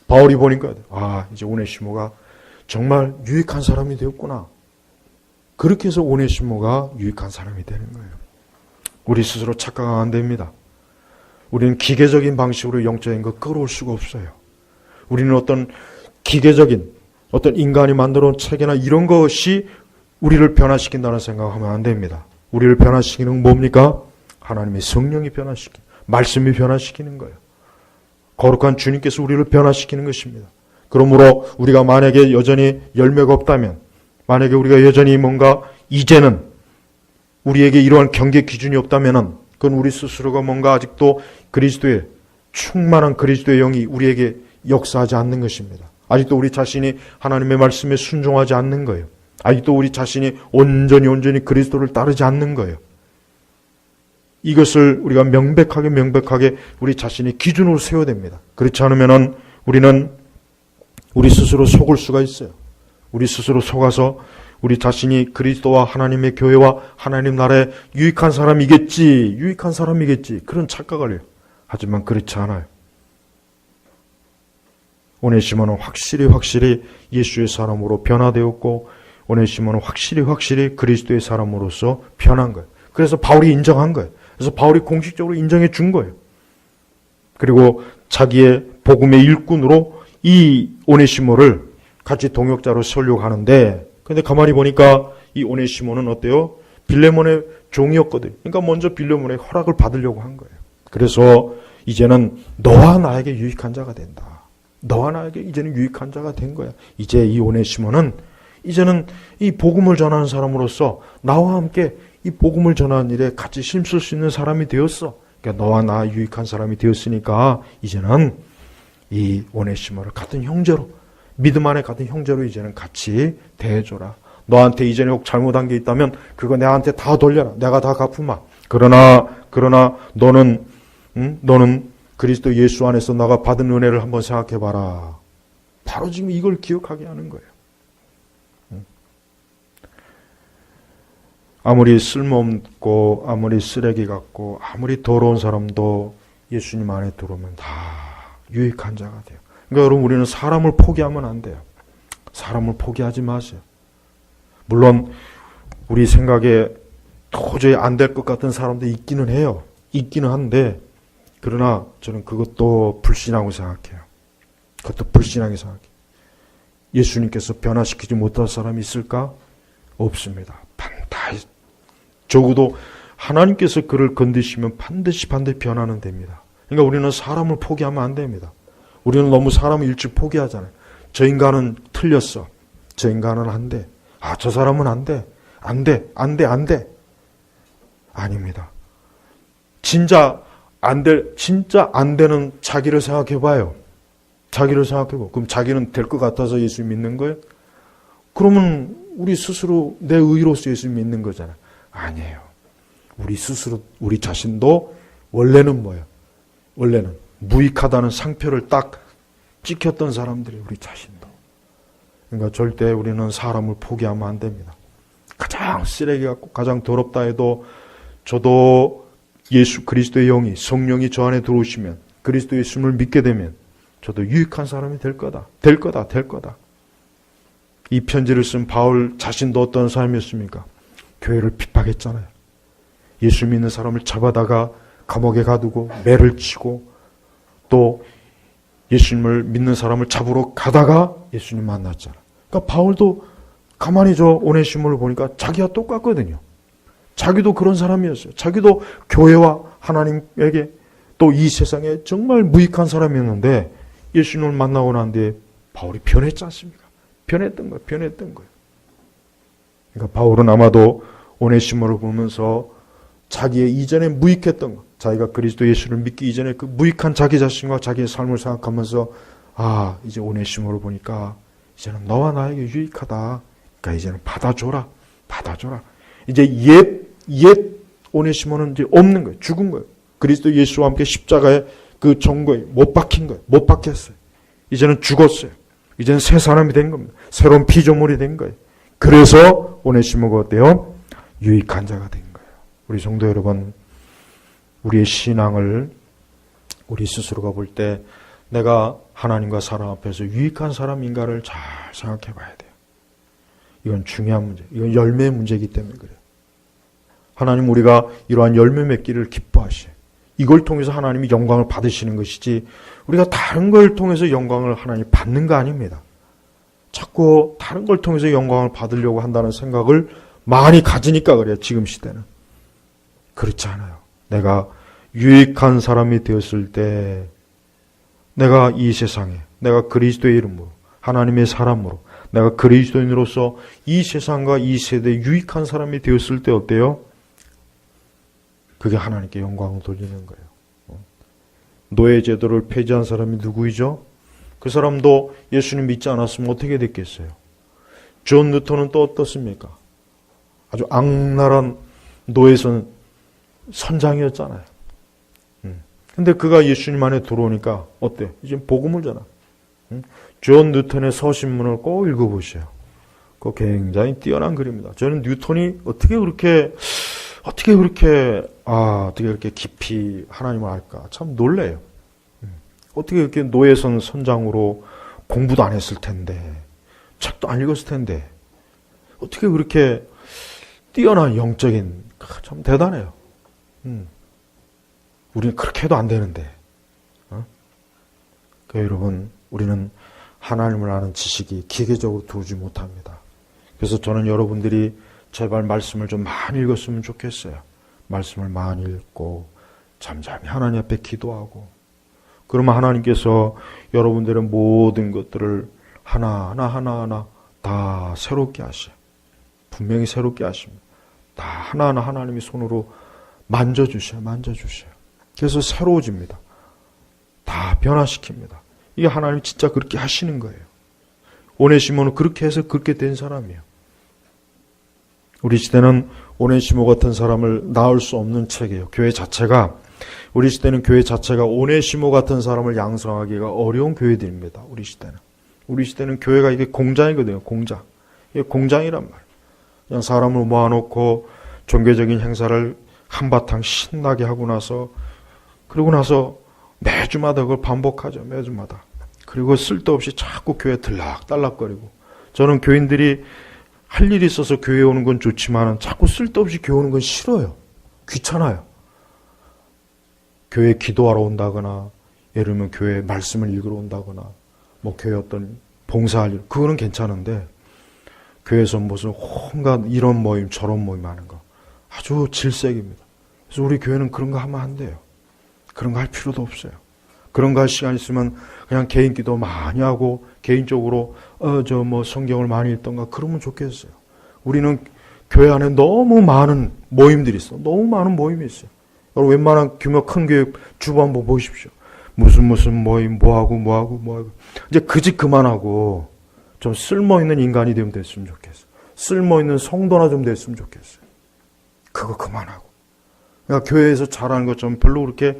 바울이 보니까 이제 오네시모가 정말 유익한 사람이 되었구나. 그렇게 해서 오네시모가 유익한 사람이 되는 거예요. 우리 스스로 착각하면 안 됩니다. 우리는 기계적인 방식으로 영적인 거 끌어올 수가 없어요. 우리는 어떤 기계적인 어떤 인간이 만들어 온 체계나 이런 것이 우리를 변화시킨다는 생각하면 안 됩니다. 우리를 변화시키는 건 뭡니까? 하나님의 성령이 변화시키는, 말씀이 변화시키는 거예요. 거룩한 주님께서 우리를 변화시키는 것입니다. 그러므로 우리가 만약에 여전히 열매가 없다면, 만약에 우리가 여전히 뭔가 이제는 우리에게 이러한 경계 기준이 없다면 그건 우리 스스로가 뭔가 아직도 그리스도의 충만한 그리스도의 영이 우리에게 역사하지 않는 것입니다. 아직도 우리 자신이 하나님의 말씀에 순종하지 않는 거예요. 아직도 우리 자신이 온전히 그리스도를 따르지 않는 거예요. 이것을 우리가 명백하게 우리 자신이 기준으로 세워야 됩니다. 그렇지 않으면 우리는 우리 스스로 속을 수가 있어요. 우리 스스로 속아서 우리 자신이 그리스도와 하나님의 교회와 하나님 나라에 유익한 사람이겠지 그런 착각을 해요. 하지만 그렇지 않아요. 오네시모는 확실히 예수의 사람으로 변화되었고 오네시모는 확실히 그리스도의 사람으로서 변한 거예요. 그래서 바울이 인정한 거예요. 그래서 바울이 공식적으로 인정해 준 거예요. 그리고 자기의 복음의 일꾼으로 이 오네시모를 같이 동역자로 세우려고 하는데 근데 가만히 보니까 이 오네시모는 어때요? 빌레몬의 종이었거든요. 그러니까 먼저 빌레몬의 허락을 받으려고 한 거예요. 그래서 이제는 너와 나에게 유익한 자가 된다. 너와 나에게 이제는 유익한 자가 된 거야. 이제 이 오네시모는 이제는 이 복음을 전하는 사람으로서 나와 함께 이 복음을 전하는 일에 같이 힘쓸 수 있는 사람이 되었어. 그러니까 너와 나 유익한 사람이 되었으니까 이제는 이 오네시모를 같은 형제로 믿음 안에 같은 형제로 이제는 같이 대해줘라. 너한테 이전에 혹 잘못한 게 있다면 그거 내한테 다 돌려라. 내가 다 갚으마. 그러나 너는 그리스도 예수 안에서 너가 받은 은혜를 한번 생각해봐라. 바로 지금 이걸 기억하게 하는 거예요. 아무리 쓸모없고 아무리 쓰레기 같고 아무리 더러운 사람도 예수님 안에 들어오면 다 유익한 자가 돼요. 그러니까 여러분 우리는 사람을 포기하면 안 돼요. 사람을 포기하지 마세요. 물론 우리 생각에 도저히 안 될 것 같은 사람도 있기는 해요. 있기는 한데 그러나 저는 그것도 불신하고 생각해요. 그것도 불신하게 생각해요. 예수님께서 변화시키지 못할 사람이 있을까? 없습니다. 반드시 적어도 하나님께서 그를 건드시면 반드시 변화는 됩니다. 그러니까 우리는 사람을 포기하면 안 됩니다. 우리는 너무 사람을 일찍 포기하잖아요. 저 인간은 틀렸어. 저 인간은 안 돼. 저 사람은 안 돼. 안 돼. 아닙니다. 진짜 안 되는 자기를 생각해봐요. 그럼 자기는 될 것 같아서 예수 믿는 거예요? 그러면 우리 스스로 내 의로서 예수 믿는 거잖아요. 아니에요. 우리 스스로, 우리 자신도 원래는 뭐예요? 원래는 무익하다는 상표를 딱 찍혔던 사람들이 우리 자신도. 그러니까 절대 우리는 사람을 포기하면 안 됩니다. 가장 쓰레기 같고 가장 더럽다 해도 저도 예수 그리스도의 영이 성령이 저 안에 들어오시면 그리스도 예수님을 믿게 되면 저도 유익한 사람이 될 거다. 될 거다. 될 거다. 이 편지를 쓴 바울 자신도 어떤 사람이었습니까? 교회를 핍박했잖아요. 예수 믿는 사람을 잡아다가 감옥에 가두고 매를 치고 또 예수님을 믿는 사람을 잡으러 가다가 예수님 만났잖아요. 그러니까 바울도 가만히 저 오네시모를 보니까 자기와 똑같거든요. 자기도 그런 사람이었어요. 자기도 교회와 하나님에게 또 이 세상에 정말 무익한 사람이었는데 예수님을 만나고 난 뒤에 바울이 변했지 않습니까? 변했던 거예요. 변했던 거예요. 그러니까 바울은 아마도 오네시모를 보면서 자기의 이전에 무익했던 것, 자기가 그리스도 예수를 믿기 이전에 그 무익한 자기 자신과 자기의 삶을 생각하면서 아, 이제 오네시모를 보니까 이제는 너와 나에게 유익하다. 그러니까 이제는 받아줘라. 받아줘라. 이제 옛 오네시모는 이제 없는 거예요. 죽은 거예요. 그리스도 예수와 함께 십자가에 그 정거에 못 박힌 거예요. 못 박혔어요. 이제는 죽었어요. 이제는 새 사람이 된 겁니다. 새로운 피조물이 된 거예요. 그래서 오네시모가 어때요? 유익한 자가 된 거예요. 우리 성도 여러분, 우리의 신앙을 우리 스스로가 볼 때 내가 하나님과 사람 앞에서 유익한 사람인가를 잘 생각해 봐야 돼요. 이건 중요한 문제, 이건 열매의 문제이기 때문에 그래요. 하나님 우리가 이러한 열매 맺기를 기뻐하셔요. 이걸 통해서 하나님이 영광을 받으시는 것이지 우리가 다른 걸 통해서 영광을 하나님 받는 거 아닙니다. 자꾸 다른 걸 통해서 영광을 받으려고 한다는 생각을 많이 가지니까 그래요. 지금 시대는. 그렇지 않아요. 내가 유익한 사람이 되었을 때 내가 이 세상에 내가 그리스도의 이름으로 하나님의 사람으로 내가 그리스도인으로서 이 세상과 이 세대에 유익한 사람이 되었을 때 어때요? 그게 하나님께 영광을 돌리는 거예요. 노예 제도를 폐지한 사람이 누구이죠? 그 사람도 예수님 믿지 않았으면 어떻게 됐겠어요? 존 뉴턴은 또 어떻습니까? 아주 악랄한 노예선 선장이었잖아요. 근데 그가 예수님 안에 들어오니까 어때? 이제 복음을 전하. 존 뉴턴의 서신문을 꼭 읽어보세요. 그거 굉장히 뛰어난 글입니다. 저는 뉴턴이 어떻게 그렇게 깊이 하나님을 알까? 참 놀래요. 어떻게 이렇게 노예선 선장으로 공부도 안 했을 텐데, 책도 안 읽었을 텐데, 어떻게 그렇게 뛰어난 영적인, 참 대단해요. 우리는 그렇게 해도 안 되는데. 그러니까 여러분, 우리는 하나님을 아는 지식이 기계적으로 두지 못합니다. 그래서 저는 여러분들이 제발 말씀을 좀 많이 읽었으면 좋겠어요. 말씀을 많이 읽고 잠잠히 하나님 앞에 기도하고 그러면 하나님께서 여러분들의 모든 것들을 하나하나 다 새롭게 하셔요. 분명히 새롭게 하십니다. 다 하나하나 하나님이 손으로 만져주셔요. 그래서 새로워집니다. 다 변화시킵니다. 이게 하나님이 진짜 그렇게 하시는 거예요. 오네시모는 그렇게 해서 그렇게 된 사람이에요. 우리 시대는 오네시모 같은 사람을 낳을 수 없는 책이에요. 우리 시대는 교회 자체가 오네시모 같은 사람을 양성하기가 어려운 교회들입니다. 우리 시대는 교회가 이게 공장이거든요. 공장. 이게 공장이란 말이에요. 그냥 사람을 모아놓고 종교적인 행사를 한바탕 신나게 하고 나서 그러고 나서 매주마다 그걸 반복하죠. 매주마다. 그리고 쓸데없이 자꾸 교회 들락달락거리고 저는 교인들이 할 일이 있어서 교회에 오는 건 좋지만 자꾸 쓸데없이 교회 오는 건 싫어요. 귀찮아요. 교회에 기도하러 온다거나 예를 들면 교회에 말씀을 읽으러 온다거나 뭐 교회 어떤 봉사할 일 그거는 괜찮은데 교회에서 무슨 온갖 이런 모임 저런 모임 하는 거 아주 질색입니다. 그래서 우리 교회는 그런 거 하면 안 돼요. 그런 거 할 필요도 없어요. 그런 거 할 시간 있으면 그냥 개인 기도 많이 하고 개인적으로 성경을 많이 읽던가 그러면 좋겠어요. 우리는 교회 안에 너무 많은 모임들이 있어. 너무 많은 모임이 있어요. 여러분 웬만한 규모 큰 교회 주보 한번 보십시오. 무슨 모임 뭐하고 이제 그 집 그만하고 좀 쓸모있는 인간이 되면 됐으면 좋겠어요. 쓸모있는 성도나 좀 됐으면 좋겠어요. 그거 그만하고 그러니까 교회에서 잘하는 것처럼 별로 그렇게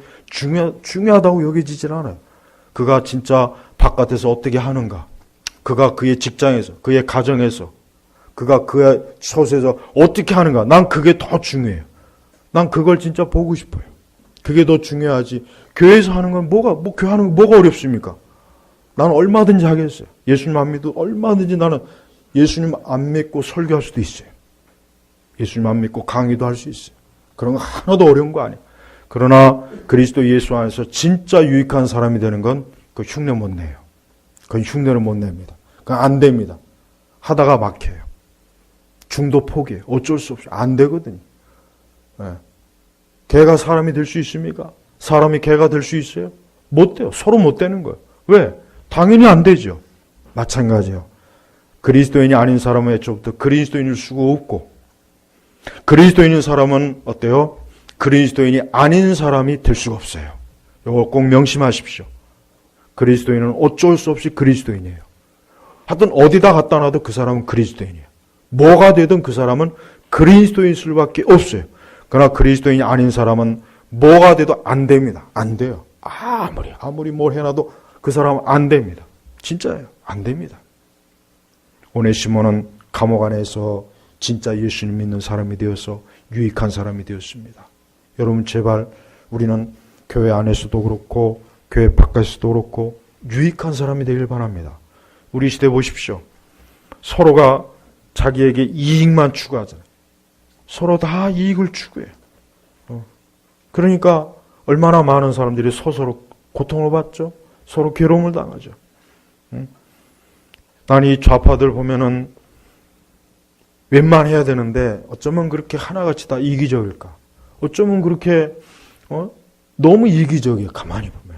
중요하다고 여겨지질 않아요. 그가 진짜 바깥에서 어떻게 하는가, 그가 그의 직장에서, 그의 가정에서, 그가 그의 처소에서 어떻게 하는가, 난 그게 더 중요해요. 난 그걸 진짜 보고 싶어요. 그게 더 중요하지. 교회에서 하는 건 교회하는 건 뭐가 어렵습니까? 나는 얼마든지 하겠어요. 예수님 안 믿어도 얼마든지 나는 예수님 안 믿고 설교할 수도 있어요. 예수님 안 믿고 강의도 할 수 있어요. 그런 거 하나도 어려운 거 아니에요. 그러나 그리스도 예수 안에서 진짜 유익한 사람이 되는 건 그 흉내 못 내요. 그건 흉내를 못 냅니다. 그건 안 됩니다. 하다가 막혀요. 중도 포기해요. 어쩔 수 없이 안 되거든요. 네. 개가 사람이 될 수 있습니까? 사람이 개가 될 수 있어요? 못 돼요. 서로 못 되는 거예요. 왜? 당연히 안 되죠. 마찬가지예요. 그리스도인이 아닌 사람은 애초부터 그리스도인일 수가 없고, 그리스도인인 사람은 어때요? 그리스도인이 아닌 사람이 될 수가 없어요. 이걸 꼭 명심하십시오. 그리스도인은 어쩔 수 없이 그리스도인이에요. 하여튼 어디다 갖다 놔도 그 사람은 그리스도인이에요. 뭐가 되든 그 사람은 그리스도인일 수밖에 없어요. 그러나 그리스도인이 아닌 사람은 뭐가 돼도 안 됩니다. 안 돼요. 아무리 뭘 해놔도 그 사람은 안 됩니다. 진짜예요. 안 됩니다. 오네시모는 감옥 안에서 진짜 예수님 믿는 사람이 되어서 유익한 사람이 되었습니다. 여러분 제발 우리는 교회 안에서도 그렇고 교회 바깥에서도 그렇고 유익한 사람이 되길 바랍니다. 우리 시대 보십시오. 서로가 자기에게 이익만 추구하잖아요. 서로 다 이익을 추구해요. 그러니까 얼마나 많은 사람들이 서로 고통을 받죠. 서로 괴로움을 당하죠. 난 이 좌파들 보면은 웬만해야 되는데 어쩌면 그렇게 하나같이 다 이기적일까? 어쩌면 그렇게 너무 이기적이에요. 가만히 보면.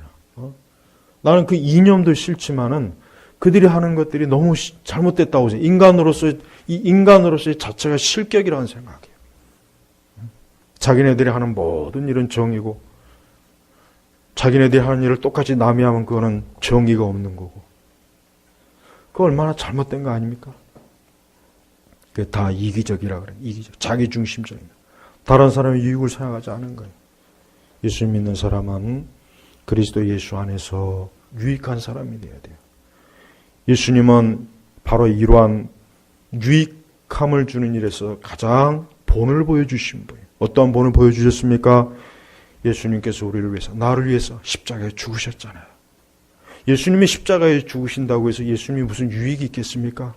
나는 그 이념도 싫지만은 그들이 하는 것들이 너무 잘못됐다고 생각해요. 인간으로서의 자체가 실격이라는 생각이에요. 자기네들이 하는 모든 일은 정의고, 자기네들이 하는 일을 똑같이 남이 하면 그거는 정의가 없는 거고, 그거 얼마나 잘못된 거 아닙니까? 그게 다 이기적이라 그래요. 이기적. 자기 중심적인. 다른 사람의 유익을 생각하지 않은 거예요. 예수 믿는 사람은 그리스도 예수 안에서 유익한 사람이 되어야 돼요. 예수님은 바로 이러한 유익함을 주는 일에서 가장 본을 보여주신 분이에요. 어떠한 본을 보여주셨습니까? 예수님께서 우리를 위해서, 나를 위해서 십자가에 죽으셨잖아요. 예수님이 십자가에 죽으신다고 해서 예수님이 무슨 유익이 있겠습니까?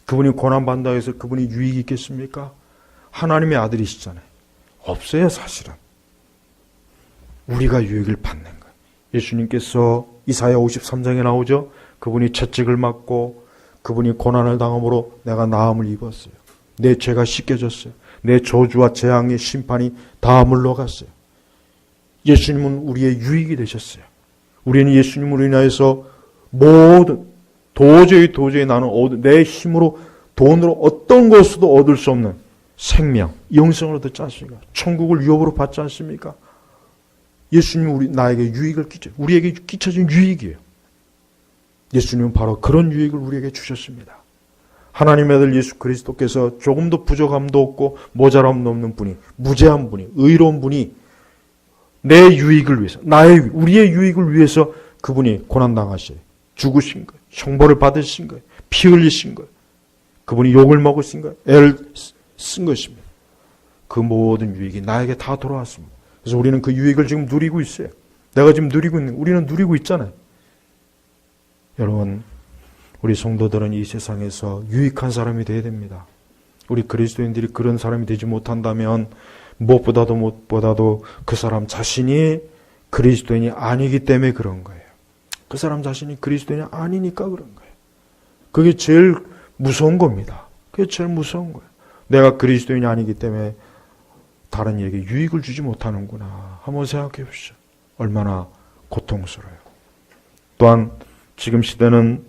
그분이 고난받는다고 해서 그분이 유익이 있겠습니까? 하나님의 아들이시잖아요. 없어요, 사실은. 우리가 유익을 받는 거예요. 예수님께서 이사야 53장에 나오죠. 그분이 채찍을 맞고 그분이 고난을 당함으로 내가 나음을 입었어요. 내 죄가 씻겨졌어요. 내 저주와 재앙의 심판이 다 물러갔어요. 예수님은 우리의 유익이 되셨어요. 우리는 예수님으로 인하여서 모든 도저히 나는 내 힘으로 돈으로 어떤 것으로도 얻을 수 없는 생명, 영생을 얻지 않습니까? 천국을 유업으로 받지 않습니까? 예수님이 나에게 유익을 우리에게 끼쳐진 유익이에요. 예수님은 바로 그런 유익을 우리에게 주셨습니다. 하나님의 아들 예수 그리스도께서 조금도 부족함도 없고 모자람도 없는 분이, 무죄한 분이, 의로운 분이 내 유익을 위해서, 우리의 유익을 위해서 그분이 고난당하셔요. 죽으신 거예요. 형벌을 받으신 거예요. 피 흘리신 거예요. 그분이 욕을 먹으신 거예요. 애를 쓴 것입니다. 그 모든 유익이 나에게 다 돌아왔습니다. 그래서 우리는 그 유익을 지금 누리고 있어요. 내가 지금 우리는 누리고 있잖아요. 여러분, 우리 성도들은 이 세상에서 유익한 사람이 되어야 됩니다. 우리 그리스도인들이 그런 사람이 되지 못한다면 무엇보다도 그 사람 자신이 그리스도인이 아니기 때문에 그런 거예요. 그 사람 자신이 그리스도인이 아니니까 그런 거예요. 그게 제일 무서운 겁니다. 그게 제일 무서운 거예요. 내가 그리스도인이 아니기 때문에 다른 이에게 유익을 주지 못하는구나. 한번 생각해 보시죠. 얼마나 고통스러워요. 또한 지금 시대는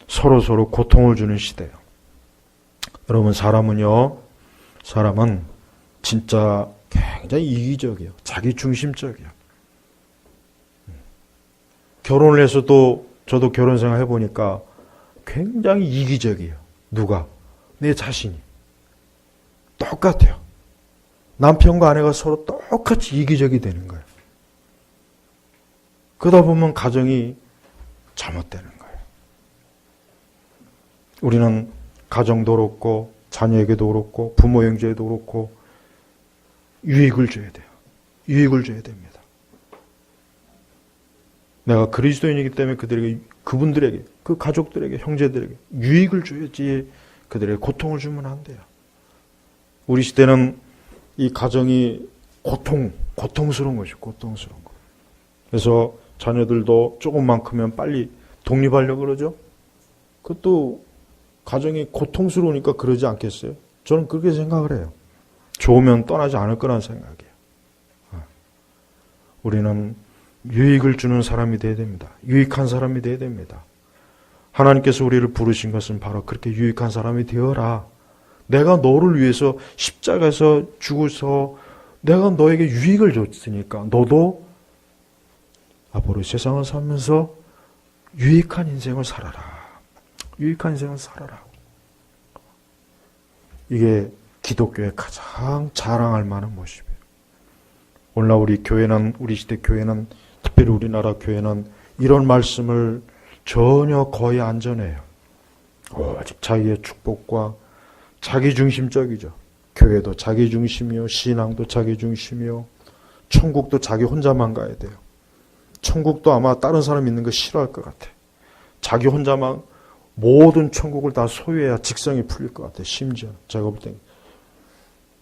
서로 고통을 주는 시대예요. 여러분, 사람은 진짜 굉장히 이기적이에요. 자기 중심적이에요. 결혼을 해서도 저도 결혼 생활 해보니까 굉장히 이기적이에요. 누가? 내 자신이. 똑같아요. 남편과 아내가 서로 똑같이 이기적이 되는 거예요. 그러다 보면 가정이 잘못되는 거예요. 우리는 가정도 그렇고 자녀에게도 그렇고 부모 형제에도 그렇고 유익을 줘야 돼요. 유익을 줘야 됩니다. 내가 그리스도인이기 때문에 그분들에게, 그 가족들에게, 형제들에게 유익을 줘야지 그들에게 고통을 주면 안 돼요. 우리 시대는 이 가정이 고통스러운 것이죠. 고통스러운 거. 그래서 자녀들도 조금만 크면 빨리 독립하려고 그러죠. 그것도 가정이 고통스러우니까 그러지 않겠어요? 저는 그렇게 생각을 해요. 좋으면 떠나지 않을 거라는 생각이에요. 우리는 유익을 주는 사람이 되어야 됩니다. 유익한 사람이 되어야 됩니다. 하나님께서 우리를 부르신 것은 바로 그렇게 유익한 사람이 되어라. 내가 너를 위해서 십자가에서 죽어서 내가 너에게 유익을 줬으니까 너도 앞으로 세상을 살면서 유익한 인생을 살아라. 유익한 인생을 살아라. 이게 기독교의 가장 자랑할 만한 모습이에요. 오늘날 우리 시대 교회는, 특별히 우리나라 교회는 이런 말씀을 전혀 거의 안 전해요. 오직 자기의 축복과 자기중심적이죠. 교회도 자기중심이요, 신앙도 자기중심이요, 천국도 자기 혼자만 가야 돼요. 천국도 아마 다른 사람 있는 거 싫어할 것 같아. 자기 혼자만 모든 천국을 다 소유해야 직성이 풀릴 것 같아. 심지어 제가 볼 때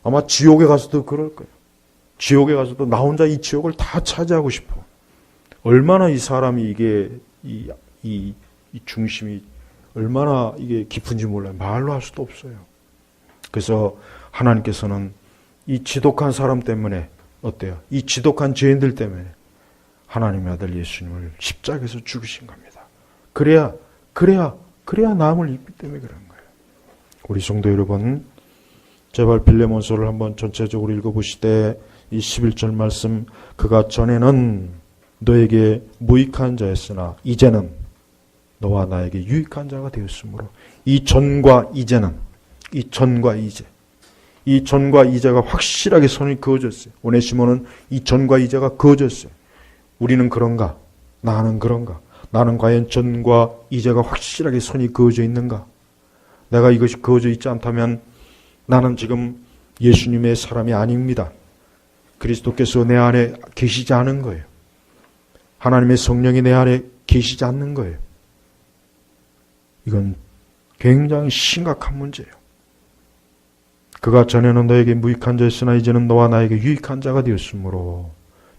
아마 지옥에 가서도 그럴 거예요. 지옥에 가서도 나 혼자 이 지옥을 다 차지하고 싶어. 얼마나 이 사람이 이게 이 중심이 얼마나 이게 깊은지 몰라요. 말로 할 수도 없어요. 그래서 하나님께서는 이 지독한 사람 때문에 어때요? 이 지독한 죄인들 때문에 하나님의 아들 예수님을 십자가에서 죽으신 겁니다. 그래야 남을 입기 때문에 그런 거예요. 우리 성도 여러분, 제발 빌레몬서를 한번 전체적으로 읽어보시되 이 11절 말씀, 그가 전에는 너에게 무익한 자였으나 이제는 너와 나에게 유익한 자가 되었으므로, 이 전과 이제는, 이 전과 이제가 확실하게 선이 그어졌어요. 오네시모는 이 전과 이제가 그어졌어요. 우리는 그런가? 나는 그런가? 나는 과연 전과 이제가 확실하게 선이 그어져 있는가? 내가 이것이 그어져 있지 않다면 나는 지금 예수님의 사람이 아닙니다. 그리스도께서 내 안에 계시지 않은 거예요. 하나님의 성령이 내 안에 계시지 않는 거예요. 이건 굉장히 심각한 문제예요. 그가 전에는 너에게 무익한 자였으나 이제는 너와 나에게 유익한 자가 되었으므로,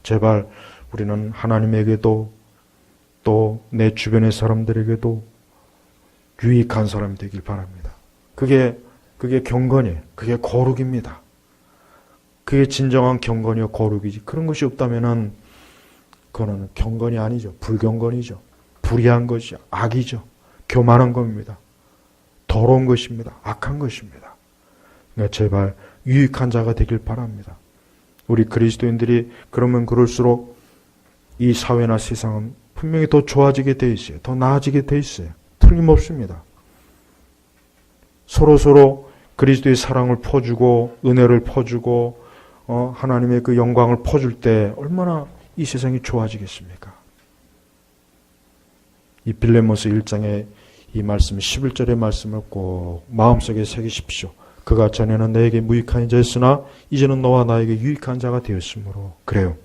제발 우리는 하나님에게도 또 내 주변의 사람들에게도 유익한 사람이 되길 바랍니다. 그게 경건이에요. 그게 거룩입니다. 그게 진정한 경건이요 거룩이지. 그런 것이 없다면은 그거는 경건이 아니죠. 불경건이죠. 불의한 것이죠. 악이죠. 교만한 겁니다. 더러운 것입니다. 악한 것입니다. 그러니까 제발 유익한 자가 되길 바랍니다. 우리 그리스도인들이 그러면 그럴수록 이 사회나 세상은 분명히 더 좋아지게 돼 있어요. 더 나아지게 돼 있어요. 틀림없습니다. 서로 그리스도의 사랑을 퍼주고 은혜를 퍼주고 하나님의 그 영광을 퍼줄 때 얼마나 이 세상이 좋아지겠습니까? 이 빌레몬서 1장의 이 말씀, 11절의 말씀을 꼭 마음속에 새기십시오. 그가 전에는 내게 무익한 자였으나 이제는 너와 나에게 유익한 자가 되었으므로. 그래요.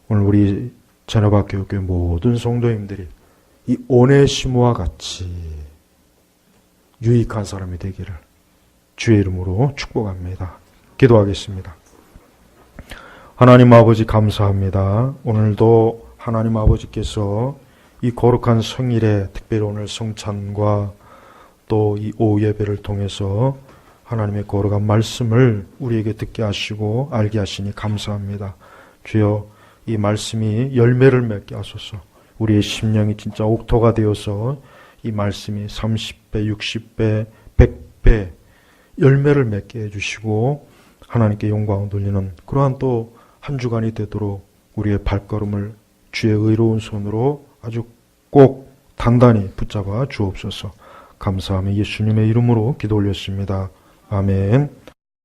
오늘 우리 제너바교회 모든 성도님들이 이 오네시모와 같이 유익한 사람이 되기를 주의 이름으로 축복합니다. 기도하겠습니다. 하나님 아버지 감사합니다. 오늘도 하나님 아버지께서 이 거룩한 성일에 특별히 오늘 성찬과 또 이 오후 예배를 통해서 하나님의 거룩한 말씀을 우리에게 듣게 하시고 알게 하시니 감사합니다. 주여, 이 말씀이 열매를 맺게 하소서. 우리의 심령이 진짜 옥토가 되어서 이 말씀이 30배, 60배, 100배 열매를 맺게 해주시고 하나님께 영광을 돌리는 그러한 또 한 주간이 되도록 우리의 발걸음을 주의 의로운 손으로 아주 꼭 단단히 붙잡아 주옵소서. 감사하며 예수님의 이름으로 기도 올렸습니다. 아멘.